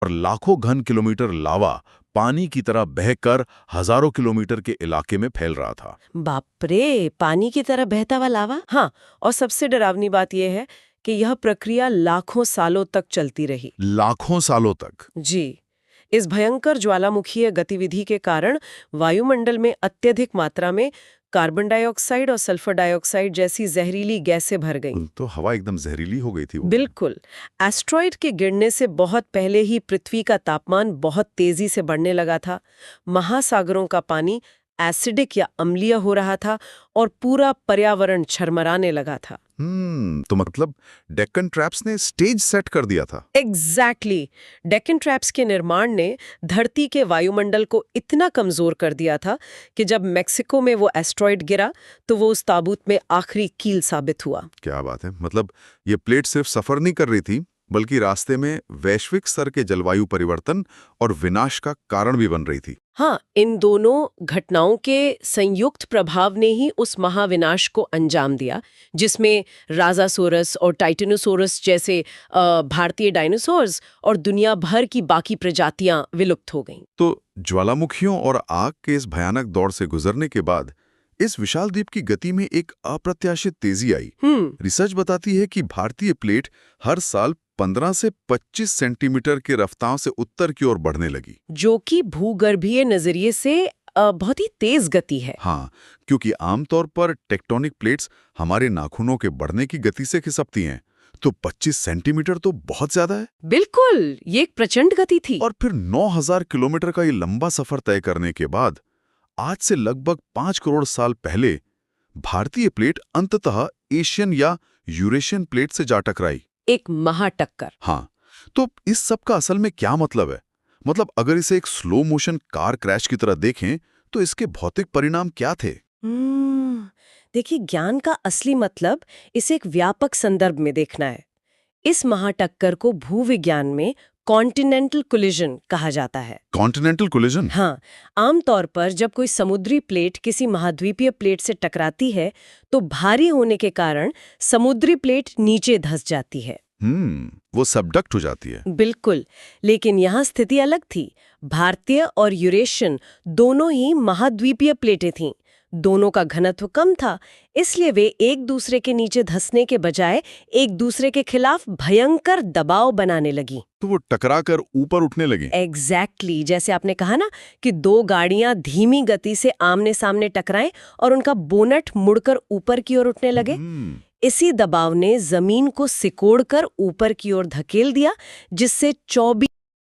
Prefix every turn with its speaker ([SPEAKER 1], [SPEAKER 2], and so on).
[SPEAKER 1] और लाखों घन किलोमीटर लावा पानी की तरह बहकर हजारों किलोमीटर के इलाके में फैल रहा था।
[SPEAKER 2] बाप रे, पानी की तरह बहता हुआ लावा। हाँ, और सबसे डरावनी बात यह है कि यह प्रक्रिया लाखों सालों तक चलती रही।
[SPEAKER 1] लाखों सालों तक?
[SPEAKER 2] जी। इस भयंकर ज्वालामुखीय गतिविधि के कारण वायुमंडल में अत्यधिक मात्रा में कार्बन डाइऑक्साइड और सल्फर डाइऑक्साइड जैसी जहरीली गैसें भर गईं।
[SPEAKER 1] तो हवा एकदम जहरीली हो गई थी वो।
[SPEAKER 2] बिल्कुल। एस्ट्रॉइड के गिरने से बहुत पहले ही पृथ्वी का तापमान बहुत तेजी से बढ़ने लगा था। महासागरों का पानी एसिडिक या अम्लीय हो रहा था और पूरा पर्यावरण झरमराने लगा था।
[SPEAKER 1] तो मतलब डेक्कन ट्रैप्स ने स्टेज सेट कर दिया था।
[SPEAKER 2] एग्जैक्टली। डेक्कन ट्रैप्स के निर्माण ने धरती के वायुमंडल को इतना कमजोर कर दिया था कि जब मेक्सिको में वो एस्ट्रॉइड गिरा तो वो उस ताबूत में आखिरी कील साबित हुआ।
[SPEAKER 1] क्या बात है, मतलब ये प्लेट सिर्फ सफर नहीं कर रही थी, बल्कि रास्ते में वैश्विक स्तर के जलवायु परिवर्तन और विनाश का कारण भी बन रही थी।
[SPEAKER 2] हाँ, इन दोनों घटनाओं के संयुक्त प्रभाव ने ही उस महाविनाश को अंजाम दिया, जिसमें राजासोरस और टाइटेनोसोरस जैसे भारतीय डायनासोर्स और दुनिया भर की बाकी प्रजातियां विलुप्त हो गईं।
[SPEAKER 1] तो ज्वालामुखियों और आग के इस भयानक दौर से गुजरने के बाद इस विशाल द्वीप की गति में एक अप्रत्याशित तेजी आई। रिसर्च बताती है कि भारतीय प्लेट हर साल 15 से 25 सेंटीमीटर के रफ्तार से उत्तर की ओर बढ़ने लगी,
[SPEAKER 2] जो कि भूगर्भीय नजरिए से बहुत ही तेज गति है।
[SPEAKER 1] हाँ, क्योंकि आमतौर पर टेक्टोनिक प्लेट्स हमारे नाखूनों के बढ़ने की गति से खिसकती हैं, तो 25 सेंटीमीटर तो बहुत ज्यादा है।
[SPEAKER 2] बिल्कुल, ये एक प्रचंड गति थी।
[SPEAKER 1] और फिर 9000 किलोमीटर का ये लंबा सफर तय करने के बाद आज से लगभग 5 करोड़ साल पहले भारतीय प्लेट अंततः एशियन या यूरेशियन प्लेट से जा टकराई।
[SPEAKER 2] एक महाटक्कर।
[SPEAKER 1] हाँ, तो इस सब का असल में क्या मतलब है? मतलब अगर इसे एक स्लो मोशन कार क्रैश की तरह देखें तो इसके भौतिक परिणाम क्या थे?
[SPEAKER 2] देखिए, ज्ञान का असली मतलब इसे एक व्यापक संदर्भ में देखना है। इस महाटक्कर को भूविज्ञान में कॉन्टिनेंटल कोलिजन कहा जाता है।
[SPEAKER 1] Continental collision?
[SPEAKER 2] हाँ, आमतौर पर जब कोई समुद्री प्लेट किसी महाद्वीपीय प्लेट से टकराती है तो भारी होने के कारण समुद्री प्लेट नीचे धंस जाती है।
[SPEAKER 1] वो सबडक्ट हो जाती है।
[SPEAKER 2] बिल्कुल, लेकिन यहाँ स्थिति अलग थी। भारतीय और यूरेशियन दोनों ही महाद्वीपीय प्लेटें थीं। दोनों का घनत्व कम था, इसलिए वे एक दूसरे के नीचे धंसने के बजाय एक दूसरे के खिलाफ भयंकर दबाव बनाने लगी।
[SPEAKER 1] तो वो टकरा कर ऊपर उठने लगी।
[SPEAKER 2] एग्जैक्टली, जैसे आपने कहा ना कि दो गाड़ियां धीमी गति से आमने सामने टकराएं और उनका बोनट मुड़कर ऊपर की ओर उठने लगे। इसी दबाव ने जमीन को सिकोड़कर ऊपर की ओर धकेल दिया, जिससे 24